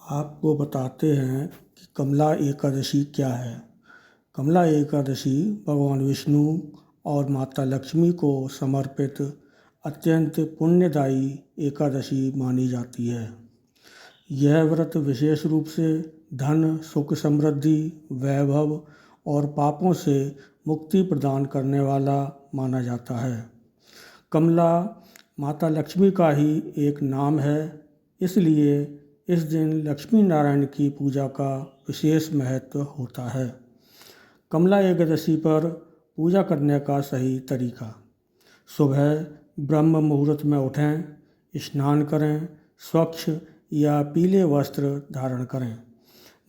आपको बताते हैं कि कमला एकादशी क्या है। कमला एकादशी भगवान विष्णु और माता लक्ष्मी को समर्पित अत्यंत पुण्यदायी एकादशी मानी जाती है। यह व्रत विशेष रूप से धन, सुख, समृद्धि, वैभव और पापों से मुक्ति प्रदान करने वाला माना जाता है। कमला माता लक्ष्मी का ही एक नाम है, इसलिए इस दिन लक्ष्मी नारायण की पूजा का विशेष महत्व होता है। कमला एकादशी पर पूजा करने का सही तरीका: सुबह ब्रह्म मुहूर्त में उठें, स्नान करें, स्वच्छ या पीले वस्त्र धारण करें,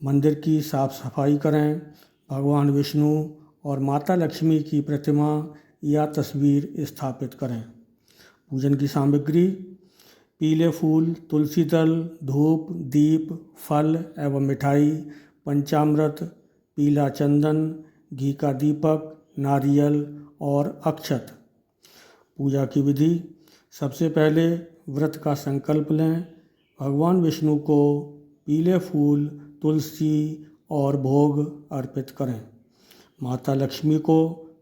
मंदिर की साफ सफाई करें, भगवान विष्णु और माता लक्ष्मी की प्रतिमा या तस्वीर स्थापित करें। पूजन की सामग्री: पीले फूल, तुलसी दल, धूप, दीप, फल एवं मिठाई, पंचामृत, पीला चंदन, घी का दीपक, नारियल और अक्षत। पूजा की विधि: सबसे पहले व्रत का संकल्प लें, भगवान विष्णु को पीले फूल, तुलसी और भोग अर्पित करें, माता लक्ष्मी को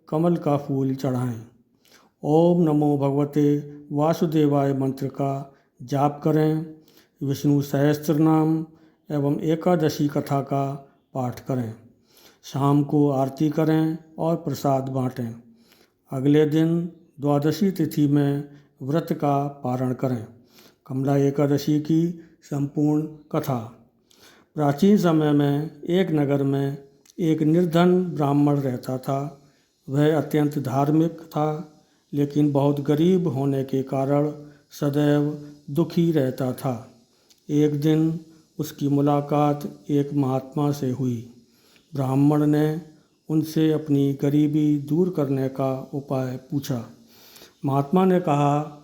कमल का फूल चढ़ाएं, ओम नमो भगवते वासुदेवाय मंत्र का जाप करें, विष्णु सहस्त्र नाम एवं एकादशी कथा का पाठ करें, शाम को आरती करें और प्रसाद बांटें। अगले दिन द्वादशी तिथि में व्रत का पारण करें। कमला एकादशी की संपूर्ण कथा: प्राचीन समय में एक नगर में एक निर्धन ब्राह्मण रहता था। वह अत्यंत धार्मिक था, लेकिन बहुत गरीब होने के कारण सदैव दुखी रहता था। एक दिन उसकी मुलाकात एक महात्मा से हुई। ब्राह्मण ने उनसे अपनी गरीबी दूर करने का उपाय पूछा। महात्मा ने कहा,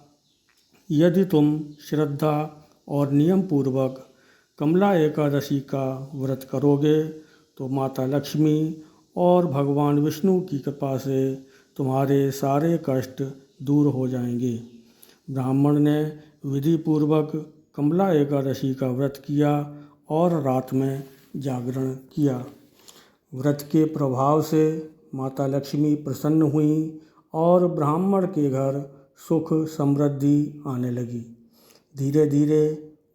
यदि तुम श्रद्धा और नियम पूर्वक कमला एकादशी का व्रत करोगे तो माता लक्ष्मी और भगवान विष्णु की कृपा से तुम्हारे सारे कष्ट दूर हो जाएंगे। ब्राह्मण ने विधि पूर्वक कमला एकादशी का व्रत किया और रात में जागरण किया। व्रत के प्रभाव से माता लक्ष्मी प्रसन्न हुई और ब्राह्मण के घर सुख समृद्धि आने लगी। धीरे धीरे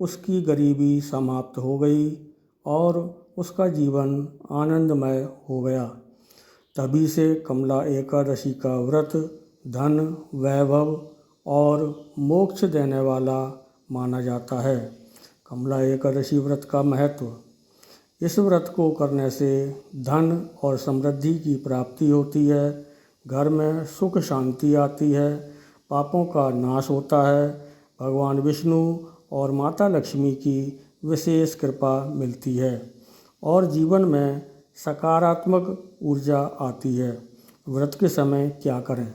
उसकी गरीबी समाप्त हो गई और उसका जीवन आनंदमय हो गया। तभी से कमला एकादशी का व्रत धन, वैभव और मोक्ष देने वाला माना जाता है। कमला एकादशी व्रत का महत्व: इस व्रत को करने से धन और समृद्धि की प्राप्ति होती है, घर में सुख शांति आती है, पापों का नाश होता है, भगवान विष्णु और माता लक्ष्मी की विशेष कृपा मिलती है और जीवन में सकारात्मक ऊर्जा आती है। व्रत के समय क्या करें?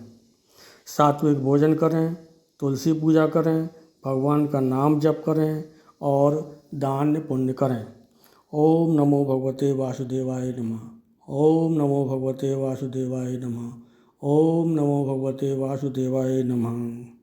सात्विक भोजन करें, तुलसी पूजा करें, भगवान का नाम जप करें और दान पुण्य करें। ओम नमो भगवते वासुदेवाय नमः। ओम नमो भगवते वासुदेवाय नमः। ओम नमो भगवते वासुदेवाय नमः।